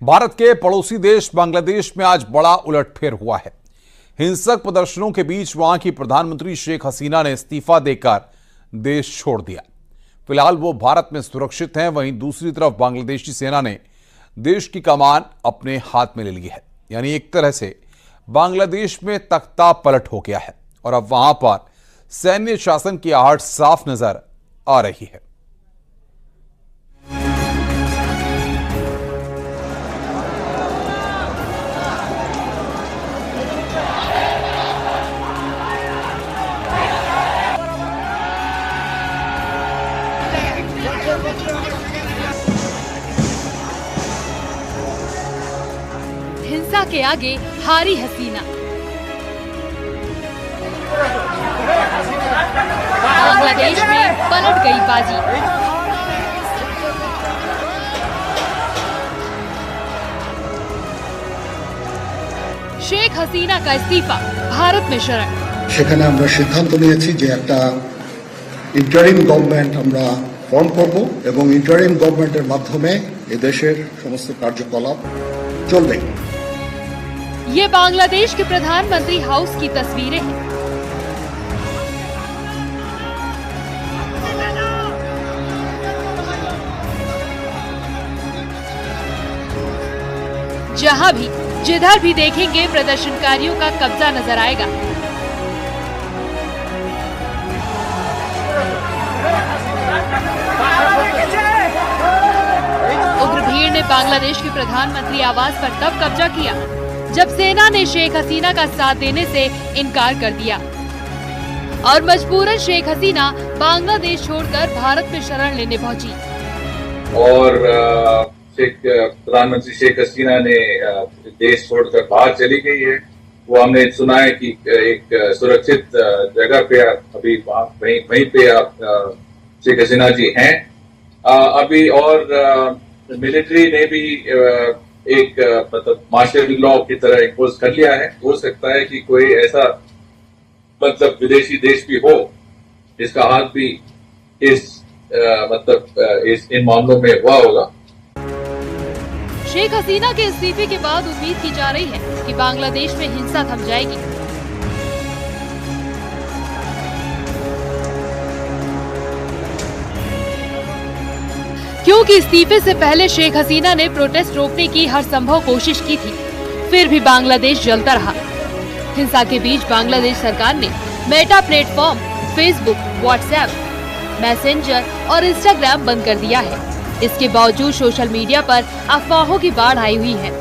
भारत के पड़ोसी देश बांग्लादेश में आज बड़ा उलटफेर हुआ है। हिंसक प्रदर्शनों के बीच वहां की प्रधानमंत्री शेख हसीना ने इस्तीफा देकर देश छोड़ दिया। फिलहाल वो भारत में सुरक्षित हैं। वहीं दूसरी तरफ बांग्लादेशी सेना ने देश की कमान अपने हाथ में ले ली है। यानी एक तरह से बांग्लादेश में तख्ता पलट हो गया है और अब वहां पर सैन्य शासन की आहट साफ नजर आ रही है। हिंसा के आगे हारी हसीना। बांग्लादेश में पलट गई बाजी। शेख हसीना का इस्तीफा, भारत में शरण। সেখানে আমরা সিদ্ধান্ত নিয়েছি যে একটা ইন্টারিম গভর্নমেন্ট আমরা ফর্ম করব এবং ইন্টারিম গভর্নমেন্টের মাধ্যমে এই দেশের সমস্ত কার্যকলাপ চলবে। ये बांग्लादेश के प्रधानमंत्री हाउस की तस्वीरें हैं। जहां भी जिधर भी देखेंगे प्रदर्शनकारियों का कब्जा नजर आएगा। उग्र भीड़ ने बांग्लादेश के प्रधानमंत्री आवास पर तब कब्जा किया जब सेना ने शेख हसीना का साथ देने से इनकार कर दिया और मजबूरन शेख हसीना बांग्लादेश छोड़कर भारत में शरण लेने पहुंची। और प्रधानमंत्री शेख हसीना ने देश छोड़कर बाहर चली गई है। वो हमने सुना है कि एक सुरक्षित जगह पे अभी वहीं पे शेख हसीना जी हैं अभी। और मिलिट्री ने भी एक मतलब मार्शल लॉ की तरह इम्पोज कर लिया है। हो सकता है कि कोई ऐसा मतलब विदेशी देश भी हो जिसका हाथ भी इस इन मामलों में हुआ होगा। शेख हसीना के इस्तीफे के बाद उम्मीद की जा रही है कि बांग्लादेश में हिंसा थम जाएगी। क्योंकि इस्तीफे से पहले शेख हसीना ने प्रोटेस्ट रोकने की हर संभव कोशिश की थी, फिर भी बांग्लादेश जलता रहा। हिंसा के बीच बांग्लादेश सरकार ने Meta platform, Facebook, WhatsApp, messenger और इंस्टाग्राम बंद कर दिया है। इसके बावजूद सोशल मीडिया पर अफवाहों की बाढ़ आई हुई है।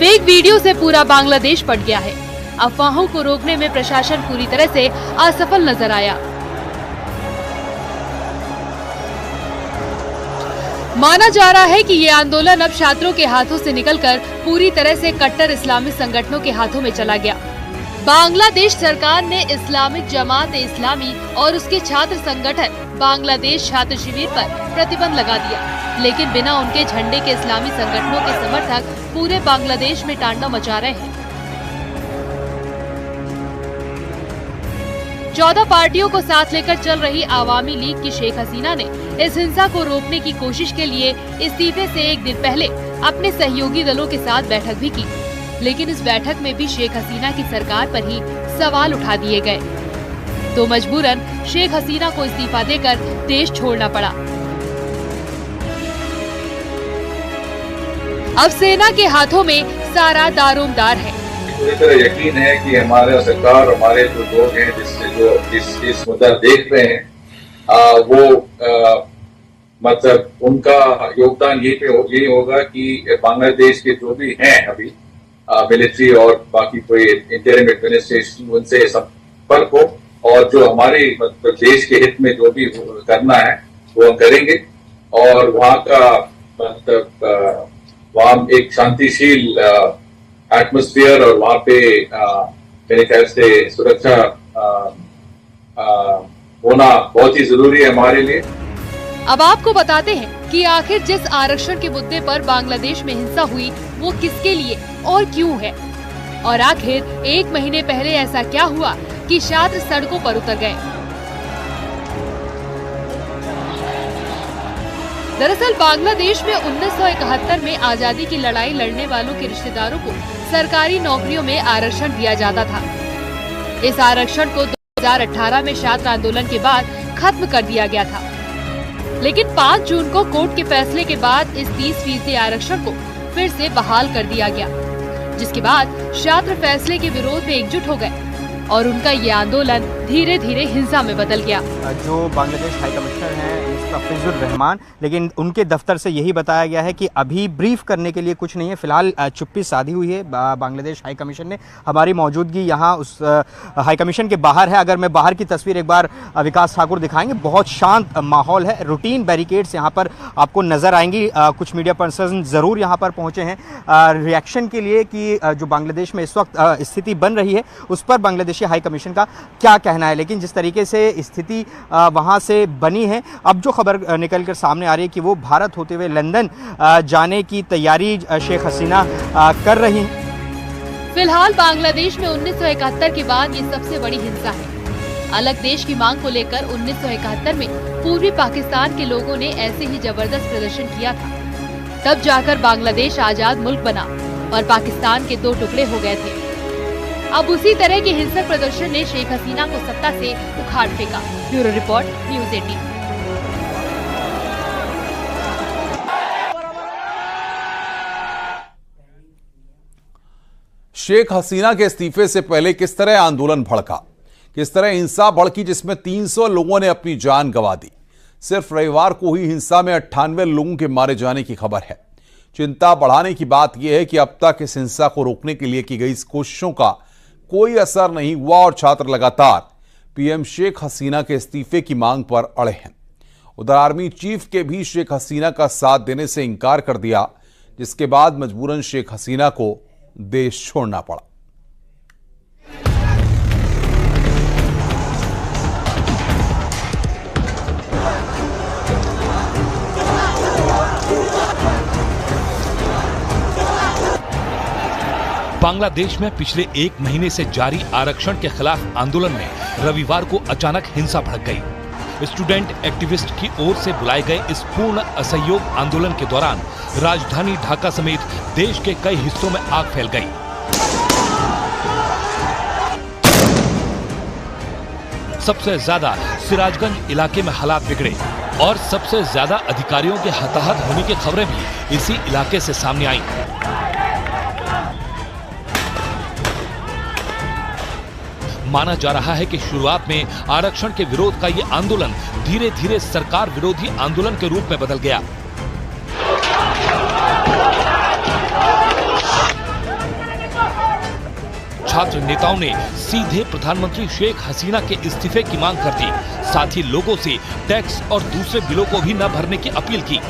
फेक वीडियो से पूरा बांग्लादेश पट गया है। अफवाहों को रोकने में प्रशासन पूरी तरह से असफल नजर आया। माना जा रहा है कि ये आंदोलन अब छात्रों के हाथों से निकलकर पूरी तरह से कट्टर इस्लामी संगठनों के हाथों में चला गया। बांग्लादेश सरकार ने इस्लामिक जमात इस्लामी और उसके छात्र संगठन बांग्लादेश छात्र शिविर पर प्रतिबंध लगा दिया, लेकिन बिना उनके झंडे के इस्लामी संगठनों के समर्थक पूरे बांग्लादेश में तांडव मचा रहे हैं। 14 पार्टियों को साथ लेकर चल रही आवामी लीग की शेख हसीना ने इस हिंसा को रोकने की कोशिश के लिए इस्तीफे से एक दिन पहले अपने सहयोगी दलों के साथ बैठक भी की, लेकिन इस बैठक में भी शेख हसीना की सरकार पर ही सवाल उठा दिए गए, तो मजबूरन शेख हसीना को इस्तीफा देकर देश छोड़ना पड़ा। अब सेना के हाथों में सारा दारोमदार है। पूरी तरह यकीन है कि हमारे सरकार, हमारे जो लोग हैं जिससे जो इस मुद्दा देख रहे हैं वो मतलब उनका योगदान यही होगा कि बांग्लादेश के जो भी हैं अभी मिलिट्री और बाकी कोई इंटरिम एडमिनिस्ट्रेशन, उनसे संपर्क हो और जो हमारे मतलब देश के हित में जो भी करना है वो हम करेंगे। और वहाँ का मतलब वहाँ एक शांतिशील एटमॉस्फेयर और वहाँ पे मेरे ख्याल से सुरक्षा होना बहुत ही जरूरी है हमारे लिए। अब आपको बताते हैं कि आखिर जिस आरक्षण के मुद्दे पर बांग्लादेश में हिंसा हुई वो किसके लिए और क्यों है, और आखिर 1 महीने पहले ऐसा क्या हुआ कि छात्र सड़कों पर उतर गए। दरअसल बांग्लादेश में 1971 में आजादी की लड़ाई लड़ने वालों के रिश्तेदारों को सरकारी नौकरियों में आरक्षण दिया जाता था। इस आरक्षण को 2018 में छात्र आंदोलन के बाद खत्म कर दिया गया था, लेकिन 5 जून को कोर्ट के फैसले के बाद इस 30% आरक्षण को फिर से बहाल कर दिया गया, जिसके बाद छात्र फैसले के विरोध में एकजुट हो गए और उनका ये आंदोलन धीरे धीरे हिंसा में बदल गया। जो बांग्लादेश हाई कमिश्नर हैं मुस्तफिजुर रहमान, लेकिन उनके दफ्तर से यही बताया गया है कि अभी ब्रीफ करने के लिए कुछ नहीं है, फिलहाल चुप्पी साधी हुई है बांग्लादेश हाई कमीशन ने। हमारी मौजूदगी यहाँ उस हाई कमीशन के बाहर है। अगर मैं बाहर की तस्वीर एक बार विकास ठाकुर दिखाएंगे, बहुत शांत माहौल है, रूटीन बैरिकेड्स यहाँ पर आपको नजर आएंगी। कुछ मीडिया पर्सन जरूर यहाँ पर पहुंचे हैं रिएक्शन के लिए कि जो बांग्लादेश में इस वक्त स्थिति बन रही है उस पर बांग्लादेशी हाई कमीशन का क्या कहना है। लेकिन जिस तरीके से स्थिति वहां से बनी है, अब जो खबर निकलकर सामने आ रही है कि वो भारत होते हुए लंदन जाने की तैयारी शेख हसीना कर रही हैं। फिलहाल बांग्लादेश में 1971 के बाद ये सबसे बड़ी हिंसा है। अलग देश की मांग को लेकर 1971 में पूर्वी पाकिस्तान के लोगों ने ऐसे ही जबरदस्त प्रदर्शन किया था। तब जाकर बांग्लादेश आजाद मुल्क बना और पाकिस्तान के 2 टुकड़े हो गए थे। अब उसी तरह के हिंसक प्रदर्शन ने शेख हसीना को सत्ता से उखाड़ फेंका। Bureau report, news 18। Sheikh Hasina के इस्तीफे से पहले किस तरह आंदोलन भड़का, किस तरह हिंसा भड़की, जिसमें 300 लोगों ने अपनी जान गंवा दी। सिर्फ रविवार को ही हिंसा में 98 लोगों के मारे जाने की खबर है। चिंता बढ़ाने की बात यह है कि अब तक इस हिंसा को रोकने के लिए की गई इस कोशिशों का कोई असर नहीं हुआ और छात्र लगातार पीएम शेख हसीना के इस्तीफे की मांग पर अड़े हैं। उधर आर्मी चीफ के भी शेख हसीना का साथ देने से इनकार कर दिया, जिसके बाद मजबूरन शेख हसीना को देश छोड़ना पड़ा। बांग्लादेश में पिछले 1 महीने से जारी आरक्षण के खिलाफ आंदोलन में रविवार को अचानक हिंसा भड़क गई। स्टूडेंट एक्टिविस्ट की ओर से बुलाए गए इस पूर्ण असहयोग आंदोलन के दौरान राजधानी ढाका समेत देश के कई हिस्सों में आग फैल गई। सबसे ज्यादा सिराजगंज इलाके में हालात बिगड़े और सबसे ज्यादा अधिकारियों के हताहत होने की खबरें भी इसी इलाके से सामने आई। माना जा रहा है कि शुरुआत में आरक्षण के विरोध का ये आंदोलन धीरे धीरे सरकार विरोधी आंदोलन के रूप में बदल गया। छात्र नेताओं ने सीधे प्रधानमंत्री शेख हसीना के इस्तीफे की मांग कर दी। साथ ही लोगों से टैक्स और दूसरे बिलों को भी न भरने की अपील की।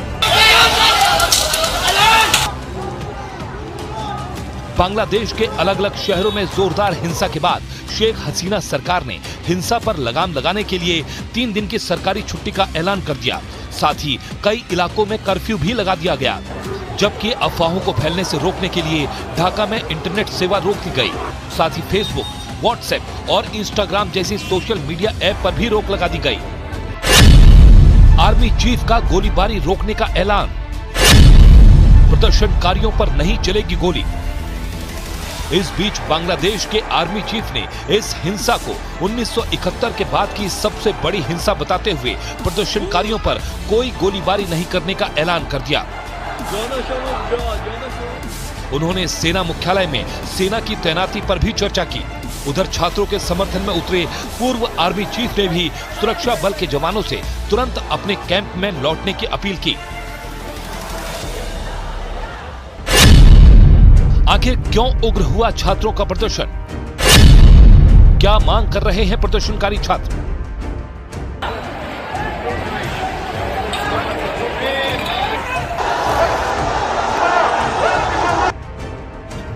बांग्लादेश के अलग अलग शहरों में जोरदार हिंसा के बाद शेख हसीना सरकार ने हिंसा पर लगाम लगाने के लिए 3 दिन की सरकारी छुट्टी का ऐलान कर दिया। साथ ही कई इलाकों में कर्फ्यू भी लगा दिया गया, जबकि अफवाहों को फैलने से रोकने के लिए ढाका में इंटरनेट सेवा रोक दी गई। साथ ही फेसबुक, व्हाट्सएप और इंस्टाग्राम जैसी सोशल मीडिया ऐप पर भी रोक लगा दी गई। आर्मी चीफ का गोलीबारी रोकने का ऐलान, प्रदर्शनकारियों पर नहीं चलेगी गोली। इस बीच बांग्लादेश के आर्मी चीफ ने इस हिंसा को 1971 के बाद की सबसे बड़ी हिंसा बताते हुए प्रदर्शनकारियों पर कोई गोलीबारी नहीं करने का ऐलान कर दिया। उन्होंने सेना मुख्यालय में सेना की तैनाती पर भी चर्चा की। उधर छात्रों के समर्थन में उतरे पूर्व आर्मी चीफ ने भी सुरक्षा बल के जवानों से तुरंत अपने कैंप में लौटने की अपील की। आखिर क्यों उग्र हुआ छात्रों का प्रदर्शन? क्या मांग कर रहे हैं प्रदर्शनकारी छात्र?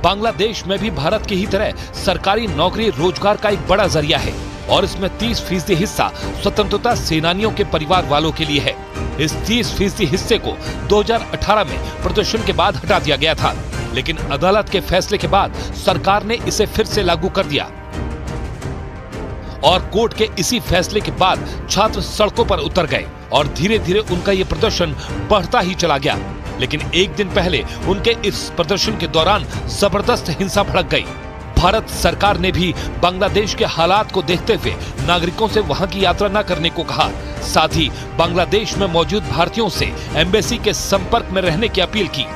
बांग्लादेश में भी भारत की ही तरह सरकारी नौकरी रोजगार का एक बड़ा जरिया है और इसमें 30% हिस्सा स्वतंत्रता सेनानियों के परिवार वालों के लिए है। इस 30% हिस्से को 2018 में प्रदर्शन के बाद हटा दिया गया था, लेकिन अदालत के फैसले के बाद सरकार ने इसे फिर से लागू कर दिया और कोर्ट के इसी फैसले के बाद छात्र सड़कों पर उतर गए और धीरे धीरे उनका ये प्रदर्शन बढ़ता ही चला गया। लेकिन एक दिन पहले उनके इस प्रदर्शन के दौरान जबरदस्त हिंसा भड़क गई। भारत सरकार ने भी बांग्लादेश के हालात को देखते हुए नागरिकों से वहां की यात्रा न करने को कहा। साथ ही बांग्लादेश में मौजूद भारतीयों से एम्बेसी के संपर्क में रहने की अपील की।